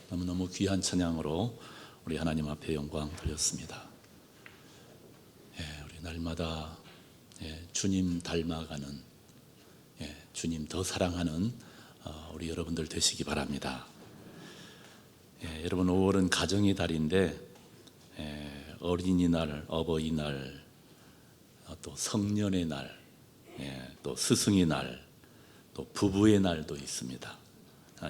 너무너무 귀한 찬양으로 우리 하나님 앞에 영광 돌렸습니다. 우리 날마다 주님 닮아가는, 주님 더 사랑하는 우리 여러분들 되시기 바랍니다. 여러분, 5월은 가정의 달인데 어린이날, 어버이날, 또 성년의 날, 또 스승의 날, 또 부부의 날도 있습니다.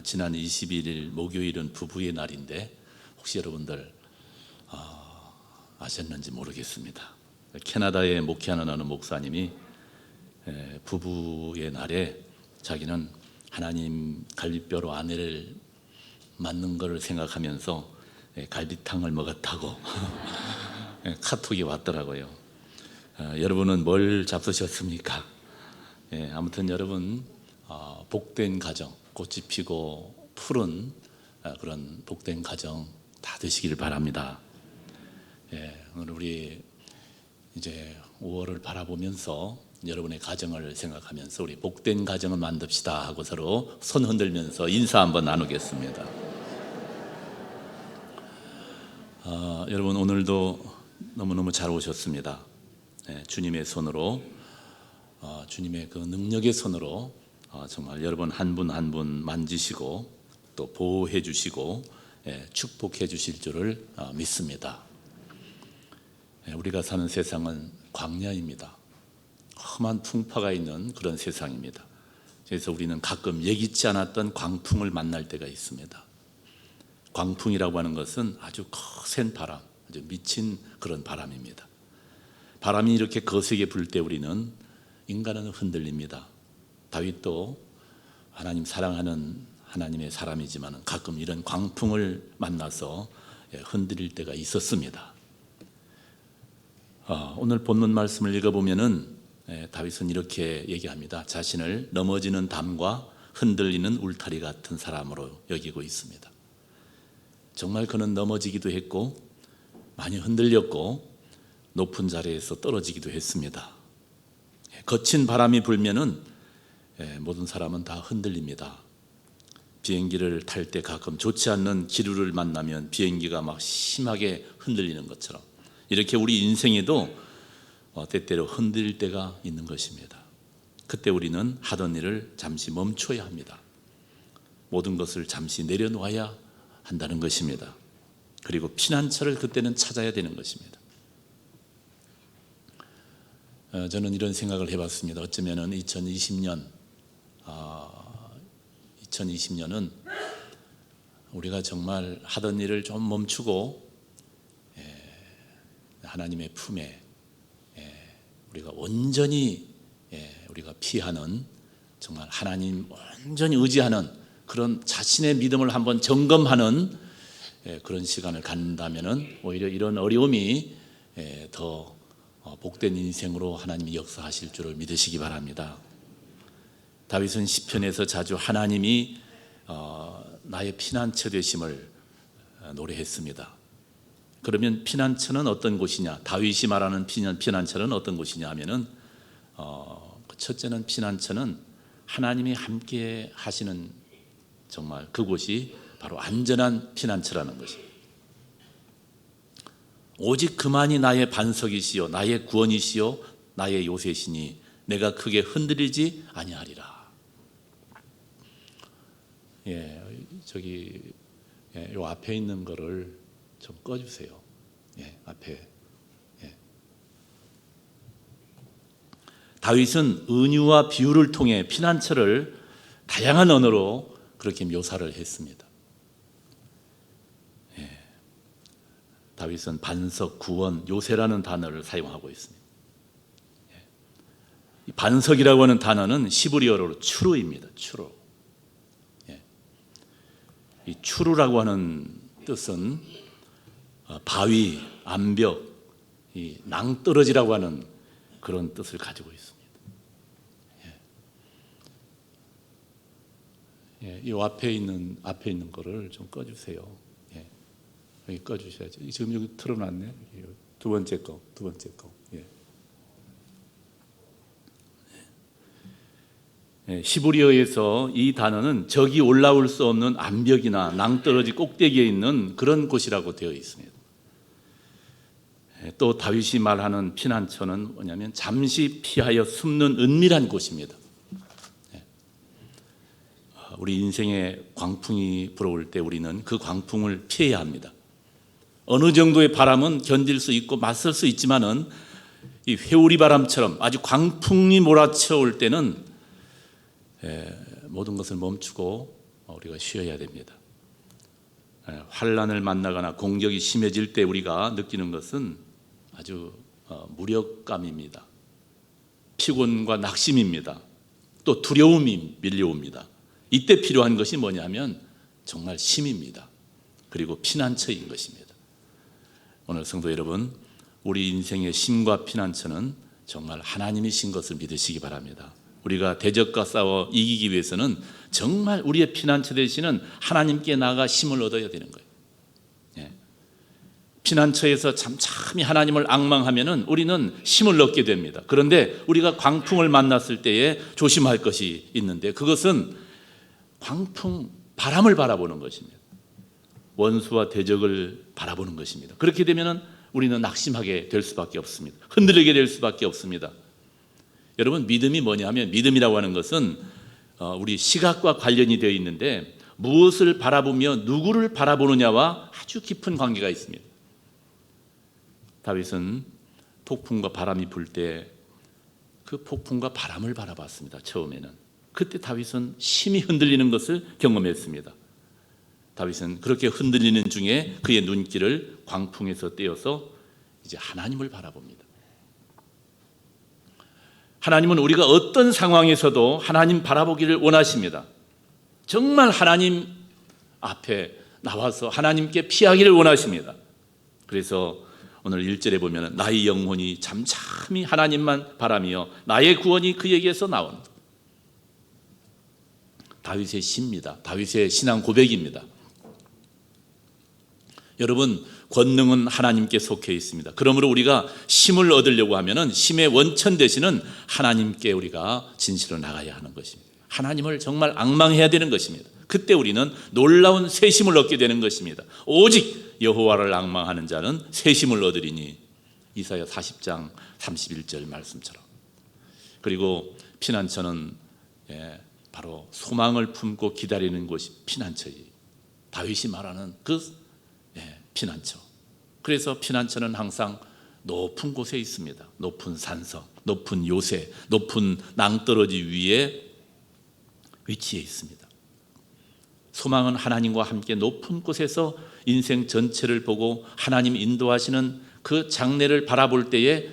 지난 21일 목요일은 부부의 날인데 혹시 여러분들 아셨는지 모르겠습니다. 캐나다에 목회하는 어느 목사님이 부부의 날에 자기는 하나님 갈비뼈로 아내를 맞는 것을 생각하면서 갈비탕을 먹었다고 카톡이 왔더라고요. 여러분은 뭘 잡수셨습니까? 아무튼 여러분, 복된 가정, 꽃이 피고 푸른 그런 복된 가정 다 되시기를 바랍니다. 오늘 우리 이제 5월을 바라보면서 여러분의 가정을 생각하면서 우리 복된 가정을 만듭시다 하고 서로 손 흔들면서 인사 한번 나누겠습니다. 여러분, 오늘도 너무너무 잘 오셨습니다. 주님의 손으로, 주님의 그 능력의 손으로 정말 여러분 한 분 한 분 만지시고 또 보호해 주시고 축복해 주실 줄을 믿습니다. 우리가 사는 세상은 광야입니다. 험한 풍파가 있는 그런 세상입니다. 그래서 우리는 가끔 예기치 않았던 광풍을 만날 때가 있습니다. 광풍이라고 하는 것은 아주 거센 바람, 아주 미친 그런 바람입니다. 바람이 이렇게 거세게 불 때 우리는, 인간은 흔들립니다. 다윗도 하나님 사랑하는 하나님의 사람이지만 가끔 이런 광풍을 만나서 흔들릴 때가 있었습니다. 오늘 본문 말씀을 읽어보면은 다윗은 이렇게 얘기합니다. 자신을 넘어지는 담과 흔들리는 울타리 같은 사람으로 여기고 있습니다. 정말 그는 넘어지기도 했고 많이 흔들렸고 높은 자리에서 떨어지기도 했습니다. 거친 바람이 불면은 모든 사람은 다 흔들립니다. 비행기를 탈 때 가끔 좋지 않는 기류를 만나면 비행기가 막 심하게 흔들리는 것처럼 이렇게 우리 인생에도 때때로 흔들릴 때가 있는 것입니다. 그때 우리는 하던 일을 잠시 멈춰야 합니다. 모든 것을 잠시 내려놓아야 한다는 것입니다. 그리고 피난처를 그때는 찾아야 되는 것입니다. 저는 이런 생각을 해봤습니다. 어쩌면은 2020년은 우리가 정말 하던 일을 좀 멈추고 하나님의 품에 우리가 온전히 우리가 피하는, 정말 하나님 온전히 의지하는 그런 자신의 믿음을 한번 점검하는 그런 시간을 갖는다면은 오히려 이런 어려움이 더 복된 인생으로 하나님이 역사하실 줄을 믿으시기 바랍니다. 다윗은 시편에서 자주 하나님이 나의 피난처 되심을 노래했습니다. 그러면 피난처는 어떤 곳이냐? 다윗이 말하는 피난처는 어떤 곳이냐 하면은 첫째는 피난처는 하나님이 함께 하시는 정말 그곳이 바로 안전한 피난처라는 것입니다. 오직 그만이 나의 반석이시요 나의 구원이시요 나의 요새시니 내가 크게 흔들리지 아니하리라. 요 앞에 있는 거를 좀 꺼주세요. 앞에. 다윗은 은유와 비유를 통해 피난처를 다양한 언어로 그렇게 묘사를 했습니다. 다윗은 반석, 구원, 요새라는 단어를 사용하고 있습니다. 반석이라고 하는 단어는 시브리어로 추루입니다. 추루. 이 추루라고 하는 뜻은 바위, 암벽, 이 낭떠러지라고 하는 그런 뜻을 가지고 있습니다. 이 앞에 있는 거를 좀 꺼주세요. 여기 꺼주셔야죠. 지금 여기 틀어놨네. 두 번째 거. 히브리어에서 이 단어는 적이 올라올 수 없는 암벽이나 낭떠러지 꼭대기에 있는 그런 곳이라고 되어 있습니다. 또 다윗이 말하는 피난처는 뭐냐면 잠시 피하여 숨는 은밀한 곳입니다. 우리 인생에 광풍이 불어올 때 우리는 그 광풍을 피해야 합니다. 어느 정도의 바람은 견딜 수 있고 맞설 수 있지만은 이 회오리 바람처럼 아주 광풍이 몰아쳐올 때는 모든 것을 멈추고 우리가 쉬어야 됩니다. 환난을 만나거나 공격이 심해질 때 우리가 느끼는 것은 아주 무력감입니다. 피곤과 낙심입니다. 또 두려움이 밀려옵니다. 이때 필요한 것이 뭐냐면 정말 힘입니다. 그리고 피난처인 것입니다. 오늘 성도 여러분, 우리 인생의 힘과 피난처는 정말 하나님이신 것을 믿으시기 바랍니다. 우리가 대적과 싸워 이기기 위해서는 정말 우리의 피난처 되시는 하나님께 나아가 힘을 얻어야 되는 거예요. 피난처에서 잠잠히 하나님을 앙망하면은 우리는 힘을 얻게 됩니다. 그런데 우리가 광풍을 만났을 때에 조심할 것이 있는데 그것은 광풍, 바람을 바라보는 것입니다. 원수와 대적을 바라보는 것입니다. 그렇게 되면은 우리는 낙심하게 될 수밖에 없습니다. 흔들리게 될 수밖에 없습니다. 여러분, 믿음이 뭐냐면 믿음이라고 하는 것은 우리 시각과 관련이 되어 있는데 무엇을 바라보며 누구를 바라보느냐와 아주 깊은 관계가 있습니다. 다윗은 폭풍과 바람이 불 때 그 폭풍과 바람을 바라봤습니다. 처음에는. 그때 다윗은 심히 흔들리는 것을 경험했습니다. 다윗은 그렇게 흔들리는 중에 그의 눈길을 광풍에서 떼어서 이제 하나님을 바라봅니다. 하나님은 우리가 어떤 상황에서도 하나님 바라보기를 원하십니다. 정말 하나님 앞에 나와서 하나님께 피하기를 원하십니다. 그래서 오늘 1절에 보면 나의 영혼이 잠잠히 하나님만 바라며 나의 구원이 그에게서 나온다. 다윗의 시입니다. 다윗의 신앙 고백입니다. 여러분, 권능은 하나님께 속해 있습니다. 그러므로 우리가 힘을 얻으려고 하면은 힘의 원천 되시는 하나님께 우리가 진실로 나가야 하는 것입니다. 하나님을 정말 앙망해야 되는 것입니다. 그때 우리는 놀라운 새 힘을 얻게 되는 것입니다. 오직 여호와를 앙망하는 자는 새 힘을 얻으리니, 이사야 40장 31절 말씀처럼. 그리고 피난처는 바로 소망을 품고 기다리는 곳이 피난처예요. 다윗이 말하는 그 피난처. 그래서 피난처는 항상 높은 곳에 있습니다. 높은 산성, 높은 요새, 높은 낭떠러지 위에 위치해 있습니다. 소망은 하나님과 함께 높은 곳에서 인생 전체를 보고 하나님 인도하시는 그 장래를 바라볼 때에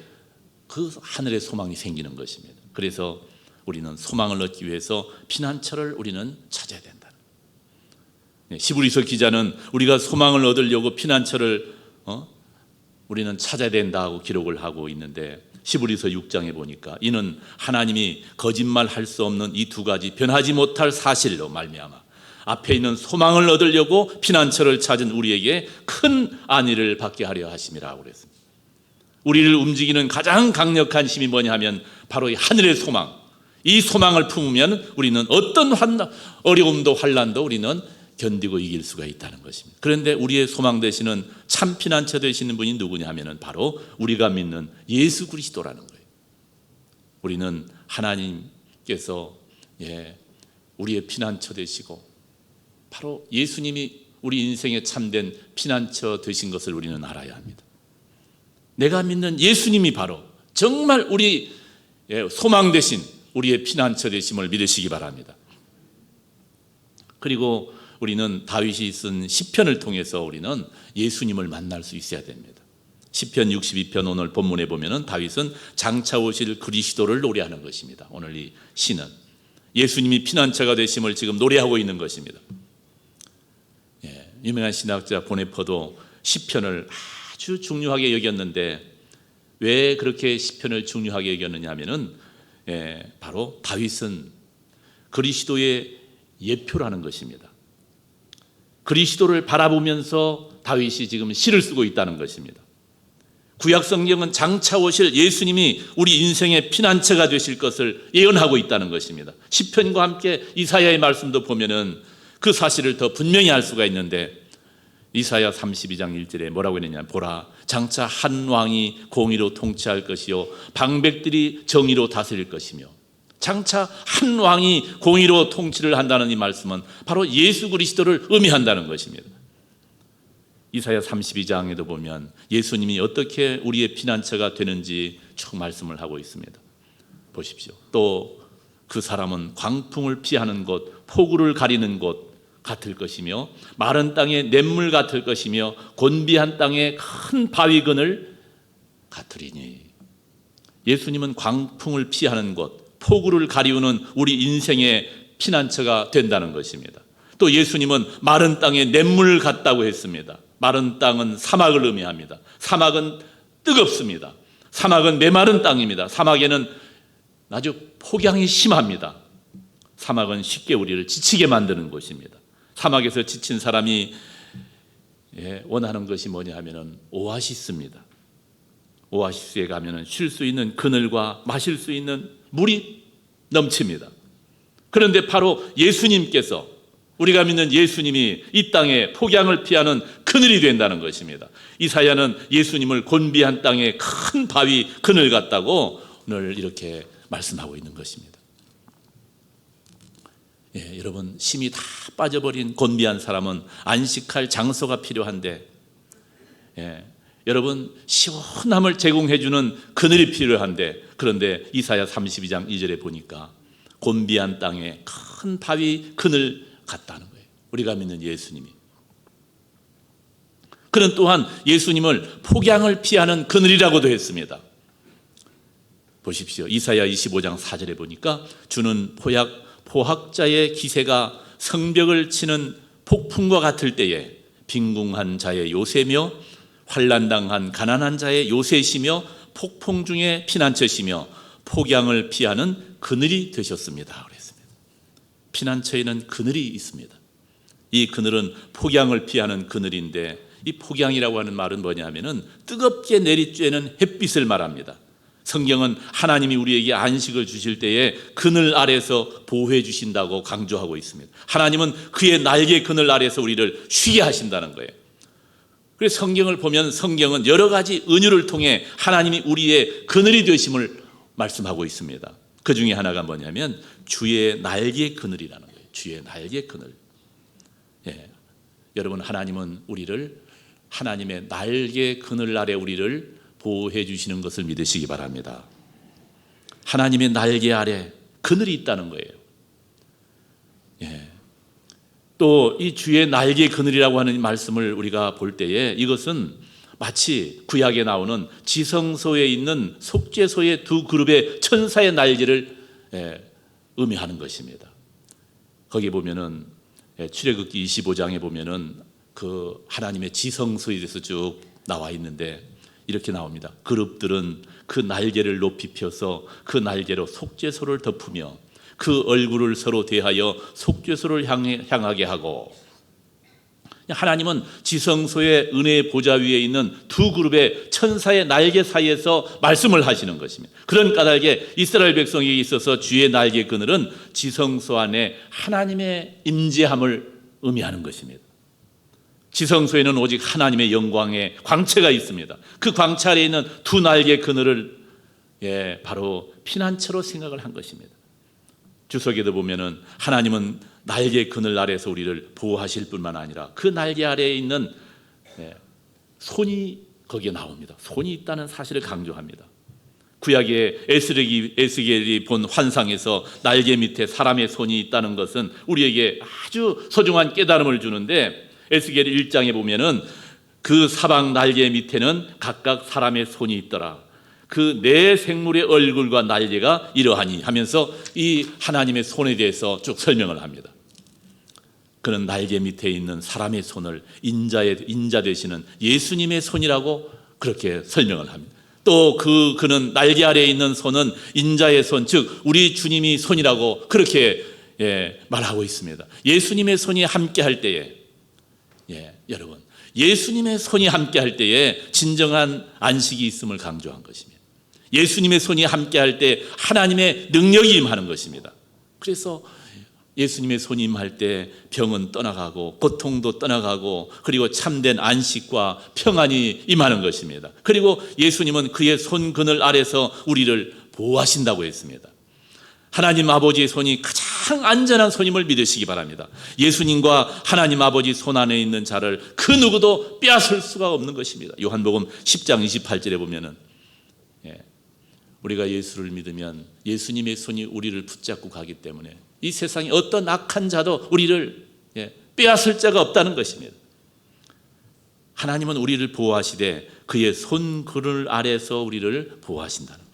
그 하늘의 소망이 생기는 것입니다. 그래서 우리는 소망을 얻기 위해서 피난처를 우리는 찾아야 된다. 히브리서 기자는 우리가 소망을 얻으려고 피난처를 우리는 찾아야 된다고 기록을 하고 있는데, 히브리서 6장에 보니까 이는 하나님이 거짓말할 수 없는 이 두 가지 변하지 못할 사실로 말미암아 앞에 있는 소망을 얻으려고 피난처를 찾은 우리에게 큰 안위를 받게 하려 하심이라고 그랬습니다. 우리를 움직이는 가장 강력한 힘이 뭐냐 하면 바로 이 하늘의 소망. 이 소망을 품으면 우리는 어떤 어려움도 환난도 우리는 견디고 이길 수가 있다는 것입니다. 그런데 우리의 소망 되시는 참 피난처 되시는 분이 누구냐 하면은 바로 우리가 믿는 예수 그리스도라는 거예요. 우리는 하나님께서 우리의 피난처 되시고 바로 예수님이 우리 인생에 참된 피난처 되신 것을 우리는 알아야 합니다. 내가 믿는 예수님이 바로 정말 우리 소망 되신 우리의 피난처 되심을 믿으시기 바랍니다. 그리고 우리는 다윗이 쓴 시편을 통해서 우리는 예수님을 만날 수 있어야 됩니다. 시편 62편 오늘 본문에 보면은 다윗은 장차 오실 그리스도를 노래하는 것입니다. 오늘 이 시는 예수님이 피난처가 되심을 지금 노래하고 있는 것입니다. 유명한 신학자 보네퍼도 시편을 아주 중요하게 여겼는데 왜 그렇게 시편을 중요하게 여겼느냐 하면은 바로 다윗은 그리스도의 예표라는 것입니다. 그리스도를 바라보면서 다윗이 지금 시를 쓰고 있다는 것입니다. 구약 성경은 장차 오실 예수님이 우리 인생의 피난처가 되실 것을 예언하고 있다는 것입니다. 시편과 함께 이사야의 말씀도 보면은 그 사실을 더 분명히 알 수가 있는데, 이사야 32장 1절에 뭐라고 했느냐, 보라 장차 한 왕이 공의로 통치할 것이요 방백들이 정의로 다스릴 것이며. 장차 한 왕이 공의로 통치를 한다는 이 말씀은 바로 예수 그리스도를 의미한다는 것입니다. 이사야 32장에도 보면 예수님이 어떻게 우리의 피난처가 되는지 쭉 말씀을 하고 있습니다. 보십시오. 또 그 사람은 광풍을 피하는 곳, 폭우를 가리는 곳 같을 것이며 마른 땅의 냇물 같을 것이며 곤비한 땅의 큰 바위근을 같으리니. 예수님은 광풍을 피하는 곳, 폭우를 가리우는 우리 인생의 피난처가 된다는 것입니다. 또 예수님은 마른 땅의 냇물 같다고 했습니다. 마른 땅은 사막을 의미합니다. 사막은 뜨겁습니다. 사막은 메마른 땅입니다. 사막에는 아주 폭양이 심합니다. 사막은 쉽게 우리를 지치게 만드는 곳입니다. 사막에서 지친 사람이 원하는 것이 뭐냐 하면은 오아시스입니다. 오아시스에 가면은 쉴 수 있는 그늘과 마실 수 있는 물이 넘칩니다. 그런데 바로 예수님께서, 우리가 믿는 예수님이 이 땅에 폭양을 피하는 그늘이 된다는 것입니다. 이사야는 예수님을 곤비한 땅의 큰 바위 그늘 같다고 오늘 이렇게 말씀하고 있는 것입니다. 여러분, 힘이 다 빠져버린 곤비한 사람은 안식할 장소가 필요한데, 여러분 시원함을 제공해주는 그늘이 필요한데, 그런데 이사야 32장 2절에 보니까 곤비한 땅에 큰 바위 그늘 같다는 거예요. 우리가 믿는 예수님이. 그는 또한 예수님을 폭양을 피하는 그늘이라고도 했습니다. 보십시오. 이사야 25장 4절에 보니까 주는 포학자의 기세가 성벽을 치는 폭풍과 같을 때에 빈궁한 자의 요새며 환난당한 가난한 자의 요새시며 폭풍 중에 피난처시며 폭양을 피하는 그늘이 되셨습니다. 그랬습니다. 피난처에는 그늘이 있습니다. 이 그늘은 폭양을 피하는 그늘인데, 이 폭양이라고 하는 말은 뭐냐 하면은 뜨겁게 내리쬐는 햇빛을 말합니다. 성경은 하나님이 우리에게 안식을 주실 때에 그늘 아래서 보호해 주신다고 강조하고 있습니다. 하나님은 그의 날개 그늘 아래서 우리를 쉬게 하신다는 거예요. 그래서 성경을 보면 성경은 여러 가지 은유를 통해 하나님이 우리의 그늘이 되심을 말씀하고 있습니다. 그 중에 하나가 뭐냐면 주의 날개 그늘이라는 거예요. 주의 날개 그늘. 여러분, 하나님은 우리를 하나님의 날개 그늘 아래 우리를 보호해 주시는 것을 믿으시기 바랍니다. 하나님의 날개 아래 그늘이 있다는 거예요. 또 이 주의 날개 그늘이라고 하는 말씀을 우리가 볼 때에 이것은 마치 구약에 나오는 지성소에 있는 속죄소의 두 그룹의 천사의 날개를 의미하는 것입니다. 거기 보면은 출애굽기 25장에 보면은 그 하나님의 지성소에 대해서 쭉 나와 있는데 이렇게 나옵니다. 그룹들은 그 날개를 높이 펴서 그 날개로 속죄소를 덮으며 그 얼굴을 서로 대하여 속죄소를 향하게 하고. 하나님은 지성소의 은혜의 보좌 위에 있는 두 그룹의 천사의 날개 사이에서 말씀을 하시는 것입니다. 그런 까닭에 이스라엘 백성에게 있어서 주의 날개 그늘은 지성소 안에 하나님의 임재함을 의미하는 것입니다. 지성소에는 오직 하나님의 영광의 광채가 있습니다. 그 광채 아래에 있는 두 날개 그늘을 바로 피난처로 생각을 한 것입니다. 주석에도 보면은 하나님은 날개 그늘 아래에서 우리를 보호하실 뿐만 아니라 그 날개 아래에 있는 손이 거기에 나옵니다. 손이 있다는 사실을 강조합니다. 구약의 에스겔이 본 환상에서 날개 밑에 사람의 손이 있다는 것은 우리에게 아주 소중한 깨달음을 주는데, 에스겔 1장에 보면은 그 사방 날개 밑에는 각각 사람의 손이 있더라. 그 네 생물의 얼굴과 날개가 이러하니 하면서 이 하나님의 손에 대해서 쭉 설명을 합니다. 그는 날개 밑에 있는 사람의 손을 인자 되시는 예수님의 손이라고 그렇게 설명을 합니다. 또 그는 날개 아래에 있는 손은 인자의 손, 즉 우리 주님이 손이라고 그렇게 말하고 있습니다. 예수님의 손이 함께 할 때에 여러분, 예수님의 손이 함께할 때에 진정한 안식이 있음을 강조한 것입니다. 예수님의 손이 함께할 때 하나님의 능력이 임하는 것입니다. 그래서 예수님의 손이 임할 때 병은 떠나가고 고통도 떠나가고 그리고 참된 안식과 평안이 임하는 것입니다. 그리고 예수님은 그의 손 그늘 아래서 우리를 보호하신다고 했습니다. 하나님 아버지의 손이 가장 안전한 손임을 믿으시기 바랍니다. 예수님과 하나님 아버지 손 안에 있는 자를 그 누구도 빼앗을 수가 없는 것입니다. 요한복음 10장 28절에 보면은 우리가 예수를 믿으면 예수님의 손이 우리를 붙잡고 가기 때문에 이 세상에 어떤 악한 자도 우리를 빼앗을 자가 없다는 것입니다. 하나님은 우리를 보호하시되 그의 손 그늘 아래서 우리를 보호하신다는 거예요.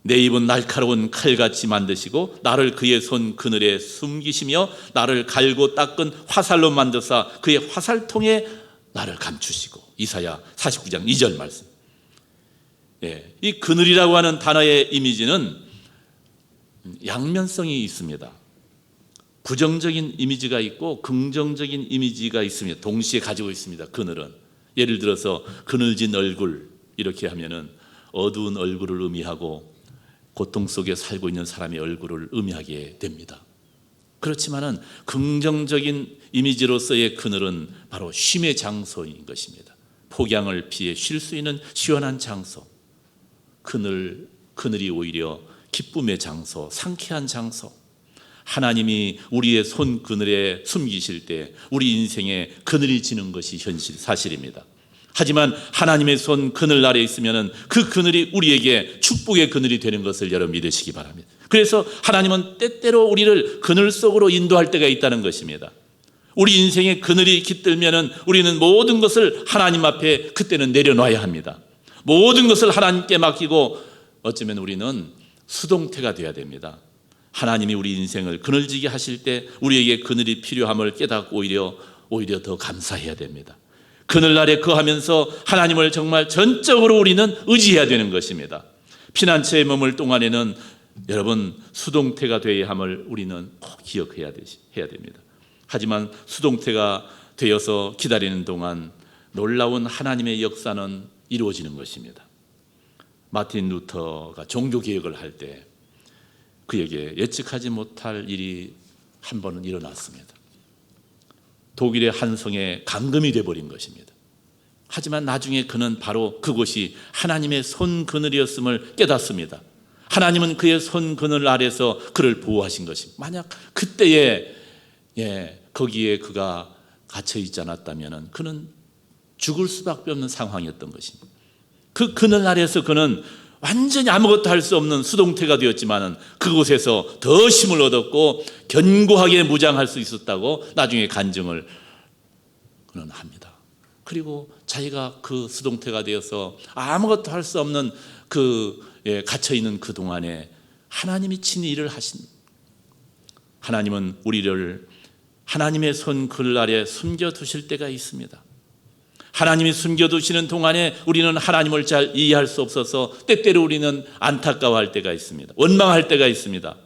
내 입은 날카로운 칼같이 만드시고 나를 그의 손 그늘에 숨기시며 나를 갈고 닦은 화살로 만드사 그의 화살통에 나를 감추시고. 이사야 49장 2절 말씀. 이 그늘이라고 하는 단어의 이미지는 양면성이 있습니다. 부정적인 이미지가 있고 긍정적인 이미지가 있습니다. 동시에 가지고 있습니다. 그늘은 예를 들어서 그늘진 얼굴 이렇게 하면은 어두운 얼굴을 의미하고 고통 속에 살고 있는 사람의 얼굴을 의미하게 됩니다. 그렇지만은 긍정적인 이미지로서의 그늘은 바로 쉼의 장소인 것입니다. 폭양을 피해 쉴 수 있는 시원한 장소. 그늘이 오히려 기쁨의 장소, 상쾌한 장소. 하나님이 우리의 손 그늘에 숨기실 때 우리 인생에 그늘이 지는 것이 사실입니다. 하지만 하나님의 손 그늘 아래 있으면 그 그늘이 우리에게 축복의 그늘이 되는 것을 여러분 믿으시기 바랍니다. 그래서 하나님은 때때로 우리를 그늘 속으로 인도할 때가 있다는 것입니다. 우리 인생에 그늘이 깃들면 우리는 모든 것을 하나님 앞에 그때는 내려놔야 합니다. 모든 것을 하나님께 맡기고 어쩌면 우리는 수동태가 되어야 됩니다. 하나님이 우리 인생을 그늘지게 하실 때 우리에게 그늘이 필요함을 깨닫고 오히려 더 감사해야 됩니다. 그늘 아래 거하면서 하나님을 정말 전적으로 우리는 의지해야 되는 것입니다. 피난처에 머물 동안에는 여러분 수동태가 되어야 함을 우리는 꼭 기억해야 됩니다. 하지만 수동태가 되어서 기다리는 동안 놀라운 하나님의 역사는 이루어지는 것입니다. 마틴 루터가 종교개혁을 할 때 그에게 예측하지 못할 일이 한 번은 일어났습니다. 독일의 한 성에 감금이 되어버린 것입니다. 하지만 나중에 그는 바로 그곳이 하나님의 손 그늘이었음을 깨닫습니다. 하나님은 그의 손 그늘 아래서 그를 보호하신 것입니다. 만약 그때에 거기에 그가 갇혀 있지 않았다면 그는 죽을 수밖에 없는 상황이었던 것입니다. 그 그늘 아래서 그는 완전히 아무것도 할 수 없는 수동태가 되었지만 그곳에서 더 힘을 얻었고 견고하게 무장할 수 있었다고 나중에 간증을 그는 합니다. 그리고 자기가 그 수동태가 되어서 아무것도 할 수 없는 갇혀있는 그 동안에 하나님이 친히 일을 하신, 하나님은 우리를 하나님의 손 그늘 아래 숨겨두실 때가 있습니다. 하나님이 숨겨두시는 동안에 우리는 하나님을 잘 이해할 수 없어서 때때로 우리는 안타까워할 때가 있습니다. 원망할 때가 있습니다.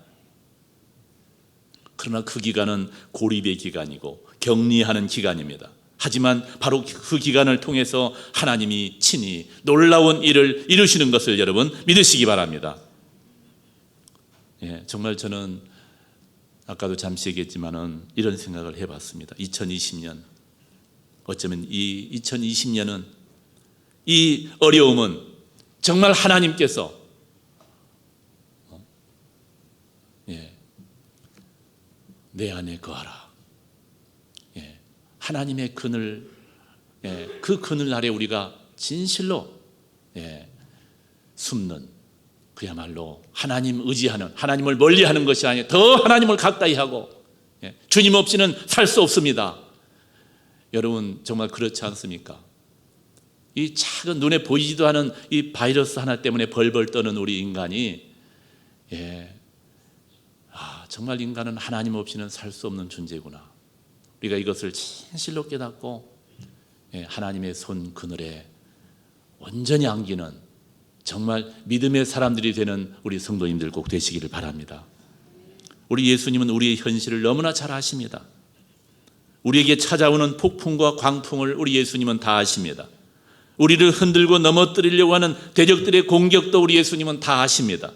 그러나 그 기간은 고립의 기간이고 격리하는 기간입니다. 하지만 바로 그 기간을 통해서 하나님이 친히 놀라운 일을 이루시는 것을 여러분 믿으시기 바랍니다. 정말 저는 아까도 잠시 얘기했지만은 이런 생각을 해봤습니다. 2020년 어쩌면 이 2020년은 이 어려움은 정말 하나님께서 내 안에 거하라. 하나님의 그늘, 그 그늘 아래 우리가 진실로 숨는 그야말로 하나님 의지하는, 하나님을 멀리하는 것이 아니라 더 하나님을 가까이 하고 주님 없이는 살 수 없습니다. 여러분 정말 그렇지 않습니까? 이 작은 눈에 보이지도 않은 이 바이러스 하나 때문에 벌벌 떠는 우리 인간이 정말 인간은 하나님 없이는 살 수 없는 존재구나. 우리가 이것을 진실로 깨닫고 하나님의 손 그늘에 온전히 안기는 정말 믿음의 사람들이 되는 우리 성도님들 꼭 되시기를 바랍니다. 우리 예수님은 우리의 현실을 너무나 잘 아십니다. 우리에게 찾아오는 폭풍과 광풍을 우리 예수님은 다 아십니다. 우리를 흔들고 넘어뜨리려고 하는 대적들의 공격도 우리 예수님은 다 아십니다.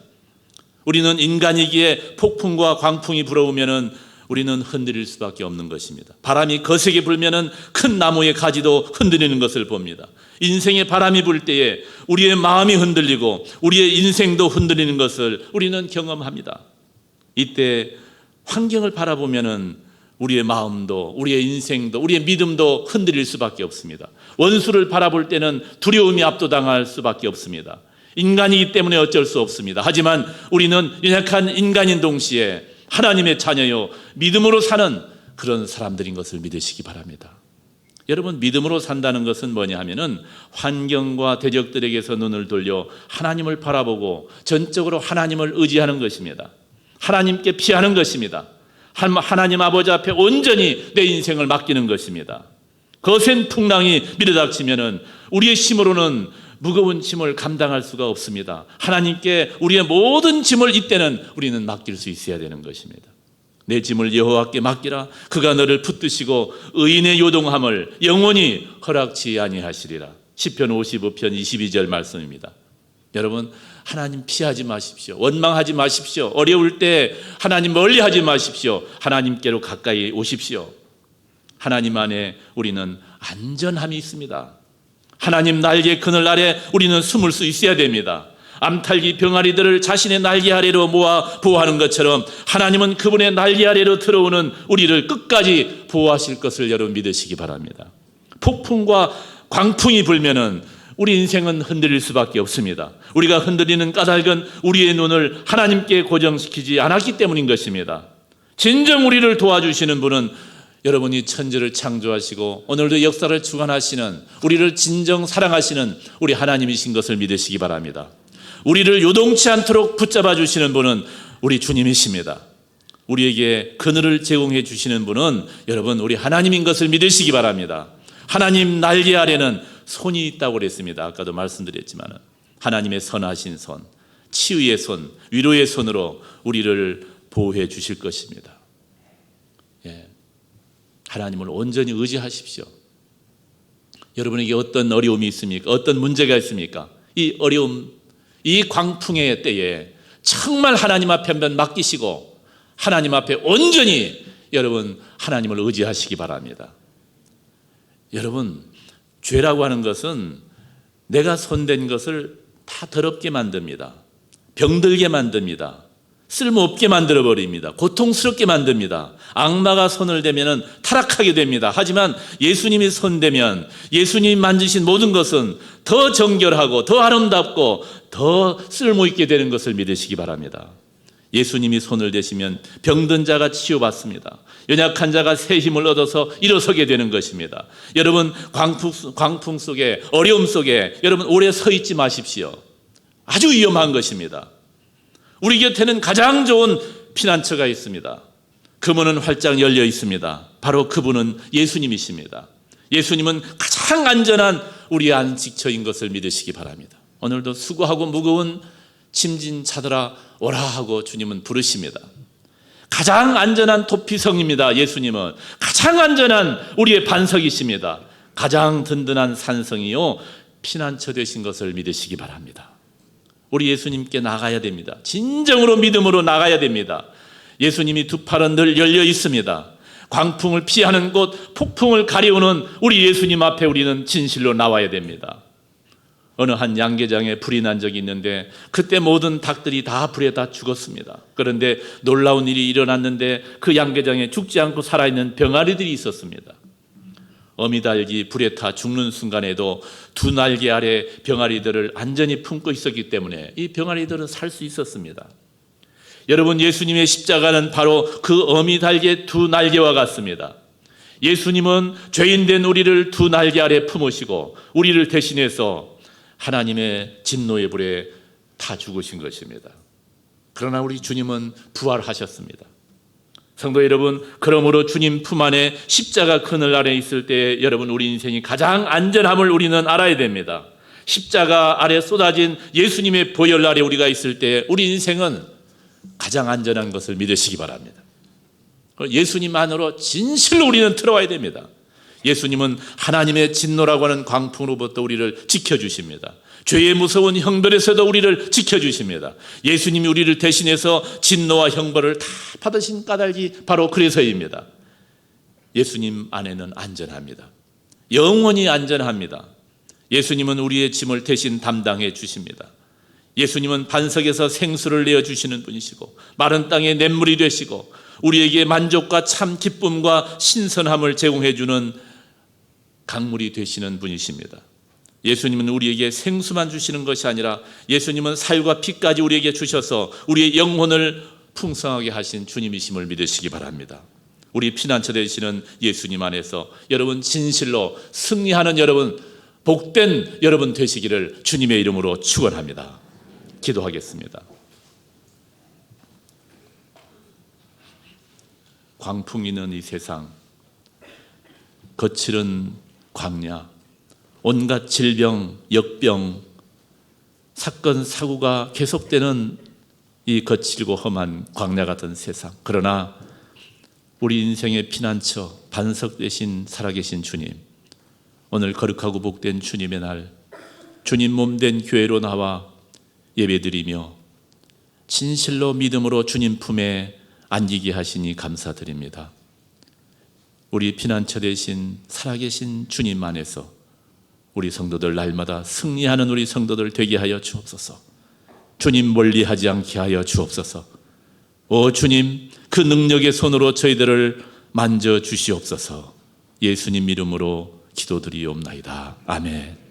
우리는 인간이기에 폭풍과 광풍이 불어오면은 우리는 흔들릴 수밖에 없는 것입니다. 바람이 거세게 불면은 큰 나무의 가지도 흔들리는 것을 봅니다. 인생의 바람이 불 때에 우리의 마음이 흔들리고 우리의 인생도 흔들리는 것을 우리는 경험합니다. 이때 환경을 바라보면은 우리의 마음도 우리의 인생도 우리의 믿음도 흔들릴 수밖에 없습니다. 원수를 바라볼 때는 두려움이 압도당할 수밖에 없습니다. 인간이기 때문에 어쩔 수 없습니다. 하지만 우리는 연약한 인간인 동시에 하나님의 자녀요 믿음으로 사는 그런 사람들인 것을 믿으시기 바랍니다. 여러분, 믿음으로 산다는 것은 뭐냐 하면은 환경과 대적들에게서 눈을 돌려 하나님을 바라보고 전적으로 하나님을 의지하는 것입니다. 하나님께 피하는 것입니다. 하나님 아버지 앞에 온전히 내 인생을 맡기는 것입니다. 거센 풍랑이 밀어닥치면은 우리의 힘으로는 무거운 짐을 감당할 수가 없습니다. 하나님께 우리의 모든 짐을 이때는 우리는 맡길 수 있어야 되는 것입니다. 내 짐을 여호와께 맡기라. 그가 너를 붙드시고 의인의 요동함을 영원히 허락치 아니하시리라. 시편 55편 22절 말씀입니다. 여러분, 하나님 피하지 마십시오. 원망하지 마십시오. 어려울 때 하나님 멀리하지 마십시오. 하나님께로 가까이 오십시오. 하나님 안에 우리는 안전함이 있습니다. 하나님 날개 그늘 아래 우리는 숨을 수 있어야 됩니다. 암탈기 병아리들을 자신의 날개 아래로 모아 보호하는 것처럼 하나님은 그분의 날개 아래로 들어오는 우리를 끝까지 보호하실 것을 여러분 믿으시기 바랍니다. 폭풍과 광풍이 불면은 우리 인생은 흔들릴 수밖에 없습니다. 우리가 흔들리는 까닭은 우리의 눈을 하나님께 고정시키지 않았기 때문인 것입니다. 진정 우리를 도와주시는 분은 여러분이 천지를 창조하시고 오늘도 역사를 주관하시는, 우리를 진정 사랑하시는 우리 하나님이신 것을 믿으시기 바랍니다. 우리를 요동치 않도록 붙잡아 주시는 분은 우리 주님이십니다. 우리에게 그늘을 제공해 주시는 분은 여러분 우리 하나님인 것을 믿으시기 바랍니다. 하나님 날개 아래는 손이 있다고 그랬습니다. 아까도 말씀드렸지만 하나님의 선하신 손, 치유의 손, 위로의 손으로 우리를 보호해 주실 것입니다. 하나님을 온전히 의지하십시오. 여러분에게 어떤 어려움이 있습니까? 어떤 문제가 있습니까? 이 어려움, 이 광풍의 때에 정말 하나님 앞에 한번 맡기시고 하나님 앞에 온전히 여러분 하나님을 의지하시기 바랍니다. 여러분, 죄라고 하는 것은 내가 손댄 것을 다 더럽게 만듭니다. 병들게 만듭니다. 쓸모없게 만들어버립니다. 고통스럽게 만듭니다. 악마가 손을 대면 타락하게 됩니다. 하지만 예수님이 손대면 예수님이 만드신 모든 것은 더 정결하고 더 아름답고 더 쓸모있게 되는 것을 믿으시기 바랍니다. 예수님이 손을 대시면 병든 자가 치유받습니다. 연약한 자가 새 힘을 얻어서 일어서게 되는 것입니다. 여러분, 광풍 속에, 어려움 속에 여러분 오래 서 있지 마십시오. 아주 위험한 것입니다. 우리 곁에는 가장 좋은 피난처가 있습니다. 그 문은 활짝 열려 있습니다. 바로 그분은 예수님이십니다. 예수님은 가장 안전한 우리 안식처인 것을 믿으시기 바랍니다. 오늘도 수고하고 무거운 짐진 자들아 오라 하고 주님은 부르십니다. 가장 안전한 도피성입니다. 예수님은 가장 안전한 우리의 반석이십니다. 가장 든든한 산성이요 피난처 되신 것을 믿으시기 바랍니다. 우리 예수님께 나가야 됩니다. 진정으로 믿음으로 나가야 됩니다. 예수님이 두 팔은 늘 열려 있습니다. 광풍을 피하는 곳, 폭풍을 가리우는 우리 예수님 앞에 우리는 진실로 나와야 됩니다. 어느 한 양계장에 불이 난 적이 있는데 그때 모든 닭들이 다 불에 다 죽었습니다. 그런데 놀라운 일이 일어났는데 그 양계장에 죽지 않고 살아있는 병아리들이 있었습니다. 어미닭이 불에 타 죽는 순간에도 두 날개 아래 병아리들을 안전히 품고 있었기 때문에 이 병아리들은 살 수 있었습니다. 여러분, 예수님의 십자가는 바로 그 어미닭의 두 날개와 같습니다. 예수님은 죄인된 우리를 두 날개 아래 품으시고 우리를 대신해서 하나님의 진노의 불에 타 죽으신 것입니다. 그러나 우리 주님은 부활하셨습니다. 성도 여러분, 그러므로 주님 품 안에 십자가 그늘 아래 있을 때 여러분 우리 인생이 가장 안전함을 우리는 알아야 됩니다. 십자가 아래 쏟아진 예수님의 보혈 아래 우리가 있을 때 우리 인생은 가장 안전한 것을 믿으시기 바랍니다. 예수님 안으로 진실로 우리는 들어와야 됩니다. 예수님은 하나님의 진노라고 하는 광풍으로부터 우리를 지켜주십니다. 죄의 무서운 형벌에서도 우리를 지켜주십니다. 예수님이 우리를 대신해서 진노와 형벌을 다 받으신 까닭이 바로 그래서입니다. 예수님 안에는 안전합니다. 영원히 안전합니다. 예수님은 우리의 짐을 대신 담당해 주십니다. 예수님은 반석에서 생수를 내어주시는 분이시고 마른 땅에 냇물이 되시고 우리에게 만족과 참 기쁨과 신선함을 제공해 주는 강물이 되시는 분이십니다. 예수님은 우리에게 생수만 주시는 것이 아니라 예수님은 살과 피까지 우리에게 주셔서 우리의 영혼을 풍성하게 하신 주님이심을 믿으시기 바랍니다. 우리 피난처 되시는 예수님 안에서 여러분 진실로 승리하는 여러분, 복된 여러분 되시기를 주님의 이름으로 축원합니다. 기도하겠습니다. 광풍이 있는 이 세상, 거칠은 광야, 온갖 질병, 역병, 사건, 사고가 계속되는 이 거칠고 험한 광야 같은 세상. 그러나 우리 인생의 피난처, 반석 되신 살아계신 주님, 오늘 거룩하고 복된 주님의 날, 주님 몸된 교회로 나와 예배드리며 진실로 믿음으로 주님 품에 안기게 하시니 감사드립니다. 우리 피난처 되신 살아계신 주님 안에서 우리 성도들 날마다 승리하는 우리 성도들 되게 하여 주옵소서. 주님 멀리하지 않게 하여 주옵소서. 오 주님, 그 능력의 손으로 저희들을 만져 주시옵소서. 예수님 이름으로 기도드리옵나이다. 아멘.